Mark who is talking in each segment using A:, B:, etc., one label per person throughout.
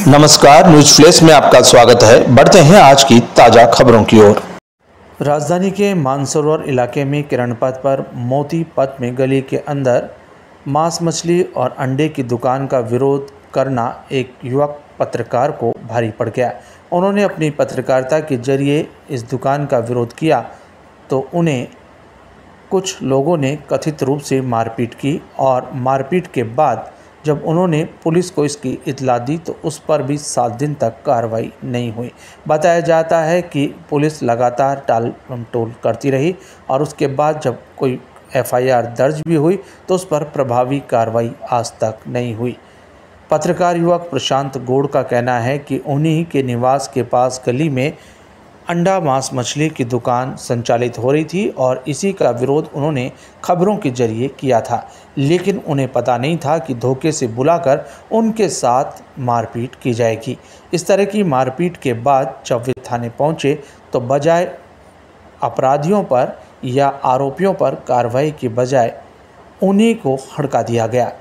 A: नमस्कार, news flash में आपका स्वागत है। बढ़ते हैं आज की ताज़ा खबरों की ओर। राजधानी के मानसरोवर इलाके में किरण पथ पर मोती पथ में गली के अंदर मांस मछली और अंडे की दुकान का विरोध करना एक युवक पत्रकार को भारी पड़ गया। उन्होंने अपनी पत्रकारिता के जरिए इस दुकान का विरोध किया तो उन्हें कुछ लोगों ने कथित रूप से मारपीट की और मारपीट के बाद जब उन्होंने पुलिस को इसकी इत्तला दी तो उस पर भी 7 दिन तक कार्रवाई नहीं हुई। बताया जाता है कि पुलिस लगातार टाल मटोल करती रही और उसके बाद जब कोई एफआईआर दर्ज भी हुई तो उस पर प्रभावी कार्रवाई आज तक नहीं हुई। पत्रकार युवक प्रशांत गौड़ का कहना है कि उन्हीं के निवास के पास गली में अंडा मांस मछली की दुकान संचालित हो रही थी और इसी का विरोध उन्होंने खबरों के जरिए किया था, लेकिन उन्हें पता नहीं था कि धोखे से बुलाकर उनके साथ मारपीट की जाएगी। इस तरह की मारपीट के बाद जब वे थाने पहुंचे तो बजाय अपराधियों पर या आरोपियों पर कार्रवाई की बजाय उन्हीं को हड़का दिया गया।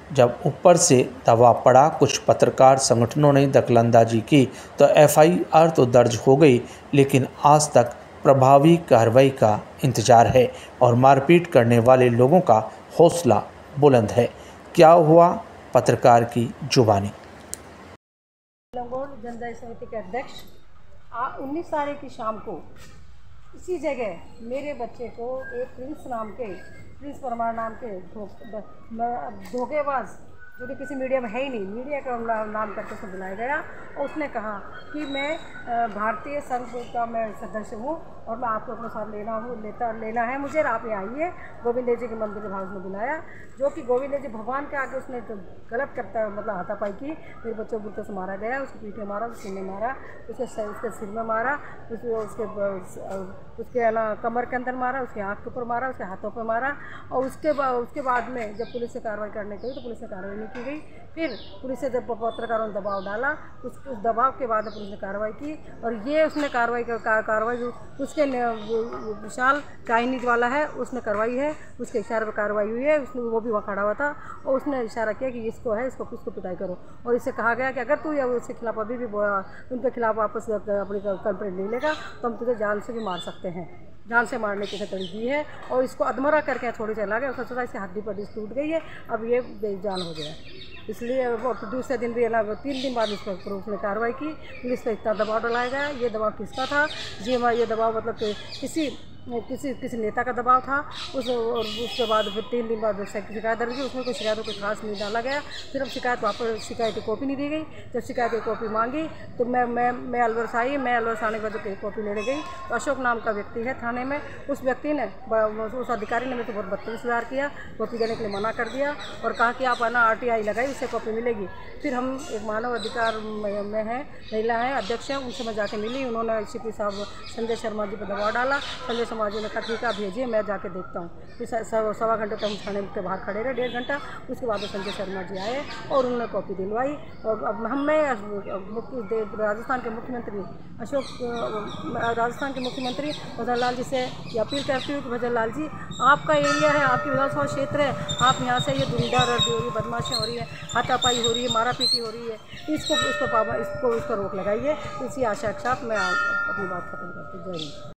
A: जब ऊपर से दबाव पड़ा, कुछ पत्रकार संगठनों ने दखलंदाजी की तो एफआईआर तो दर्ज हो गई, लेकिन आज तक प्रभावी कार्रवाई का इंतजार है और मारपीट करने वाले लोगों का हौसला बुलंद है। क्या हुआ, पत्रकार की जुबानी।
B: जनजाति समिति के अध्यक्ष 19 तारीख की शाम को इसी जगह मेरे बच्चे को एक प्रिंस परमार नाम के धोखेबाज, जो कि किसी मीडिया में है ही नहीं, मीडिया का नाम करके उसको बुलाया गया और उसने कहा कि मैं भारतीय संघ का मैं सदस्य हूँ और मैं आपको अपने साथ लेना है मुझे, आप यहाँ आइए। गोविंद जी के मंदिर के भाग में बुलाया, जो कि गोविंद जी भगवान के आगे उसने तो गलत करता मतलब हाथापाई की। मेरे बच्चों को बुलते से मारा गया, उसके पीठे मारा, उसके सीने मारा, उसके सिर में मारा, उसके ना कमर के अंदर मारा, उसके आँख के ऊपर मारा, उसके हाथों पर मारा। और उसके बाद में जब पुलिस से कार्रवाई करने गई तो पुलिस से कार्रवाई नहीं की गई। फिर पुलिस से जब पत्रकारों ने दबाव डाला, उस दबाव के बाद पुलिस ने कार्रवाई की और ये उसने कार्रवाई उसके विशाल चाइनीज वाला है, उसने करवाई है, उसके इशारे पर कार्रवाई हुई है। उसने वो भी वहाँ खड़ा हुआ था और उसने इशारा किया कि इसको पिटाई करो और इससे कहा गया कि अगर तू या उसके खिलाफ अभी भी उनके खिलाफ वापस अपनी कंप्लेंट नहीं लेगा तो हम तुझे जान से भी मार सकते हैं। जान से मारने की तड़ी दी है और इसको अधमरा करके थोड़ी चला गया। उसने सोचा इसकी हड्डी पड्डी टूट गई है, अब ये बेजान हो गया, इसलिए वो दूसरे दिन भी 3 दिन बाद इस पर पुलिस ने कार्रवाई की। पुलिस पर इतना दबाव डाला गया, ये दबाव किसका था? ये दबाव मतलब कि किसी नेता का दबाव था। और उसके बाद फिर 3 दिन बाद शिकायत दर्ज की, उसमें कोई शिकायतों कोई खास नहीं डाला गया। फिर अब शिकायत की कॉपी नहीं दी गई। जब शिकायत की कॉपी मांगी तो मैं अलवर आई। मैं अलवर आने के बाद कॉपी लेने गई तो अशोक नाम का व्यक्ति है थाने में, उस व्यक्ति ने उस अधिकारी ने मेरे को बहुत बदतमीज व्यवहार किया, कॉपी देने के लिए मना कर दिया और कहा कि आप आना RTI लगाई, उससे कॉपी मिलेगी। फिर हम एक मानव अधिकार में है, महिला हैं, अध्यक्ष हैं, उनसे मैं जाके मिली। उन्होंने CP साहब संजय शर्मा जी पर दबाव डाला। संजय शर्मा जी ने कहा ठीक है भेजिए, मैं जाके देखता हूँ। फिर 1.25 घंटे तक हम थाने के बाहर खड़े रहे, 1.5 घंटा। उसके बाद संजय शर्मा जी आए और उन्होंने कॉपी दिलवाई। और अब राजस्थान के मुख्यमंत्री भजन लाल जी से ये अपील करती हूँ कि भजन लाल जी, आपका एरिया है, आपकी विधानसभा क्षेत्र है, आप यहाँ से ये गुंडागर्दी हो रही है, बदमाशी हो रही है, हाथापाई हो रही है, मारापीटी हो रही है, इसको रोक लगाइए। इसी आशा के साथ मैं अपनी बात खत्म करती हूँ। जय हिंद।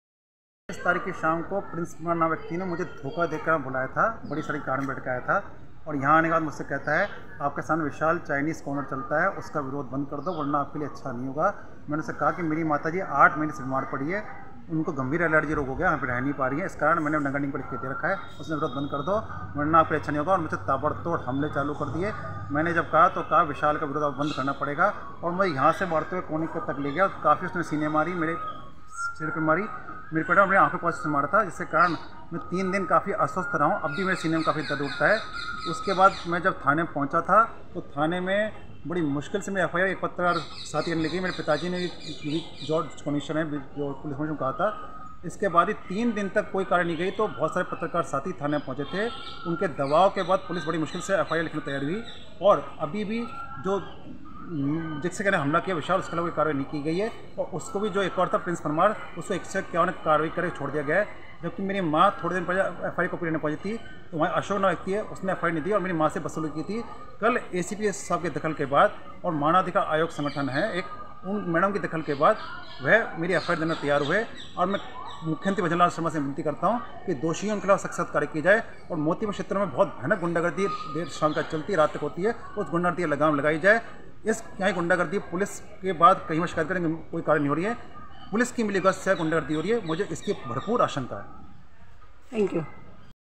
C: 10 तारीख की शाम को प्रिंस कुमार नाम व्यक्ति ने मुझे धोखा देकर बुलाया था, बड़ी सारी कार में बैठ के आया था और यहाँ आने के बाद मुझसे कहता है आपके सामने विशाल चाइनीज़ कॉर्नर चलता है, उसका विरोध बंद कर दो वरना आपके लिए अच्छा नहीं होगा। मैंने उससे कहा कि मेरी माताजी 8 महीने से बीमार पड़ी है, उनको गंभीर एलर्जी रोग हो गया, यहाँ पर रह नहीं पा रही है, इस कारण मैंने नगर निगम पर लिख के दे रखा है, उसने विरोध बंद कर दो वरना आपके लिए अच्छा नहीं होगा। और मुझे ताबड़तोड़ हमले चालू कर दिए। मैंने जब कहा विशाल का विरोध बंद करना पड़ेगा और मैं यहाँ से बढ़ते हुए कोने तक ले गया। काफ़ी उसने सीने मारी, मेरे सिर पर मारी, मेरे पेट और मेरी आँखों पर मारा था, जिसके कारण मैं 3 दिन काफ़ी अस्वस्थ रहा हूँ। अब भी मेरे सीने में काफ़ी दर्द उठता है। उसके बाद मैं जब थाने पहुँचा था तो थाने में बड़ी मुश्किल से मेरी FIR एक पत्रकार साथी ने लिखी। मेरे पिताजी ने जॉर्ज कमीशन है जो पुलिस कमीशन कहा था। इसके बाद ही 3 दिन तक कोई कार्य नहीं गई तो बहुत सारे पत्रकार साथी थाने पहुँचे थे। उनके दबाव के बाद पुलिस बड़ी मुश्किल से FIR लिखने तैयार हुई और अभी भी जो जिससे कहने हमला किया विशाल, उसके खिलाफ कोई कार्रवाई नहीं की गई है। और उसको भी जो एक और था प्रिंस परमार, उसको 151 कार्रवाई करके छोड़ दिया गया है। जबकि मेरी माँ थोड़े दिन पहले FIR कॉपी लेने पहुंची थी, तो वहाँ अशोक नाम व्यक्ति है, उसने FIR नहीं दी और मेरी माँ से वसूली की थी। कल ACP साहब के दखल के बाद और मानवाधिकार आयोग संगठन है एक, उन मैडम की दखल के बाद वह मेरी FIR देने तैयार हुए। और मैं मुख्यमंत्री भजनलाल शर्मा से विनती करता हूं कि दोषियों के खिलाफ सख्त कार्य की जाए और मोतीपुर क्षेत्र में बहुत भयानक गुंडागर्दी देर शाम तक चलती, रात तक होती है, उस गुंडागर्दी लगाम लगाई जाए। इस यहाँ गुंडागर्दी पुलिस के बाद कहीं में शिकायत करेंगे, कोई कार्य नहीं हो रही है, पुलिस की मिलीभगत से गुंडागर्दी हो रही है, मुझे इसकी भरपूर आशंका है।
B: Thank you.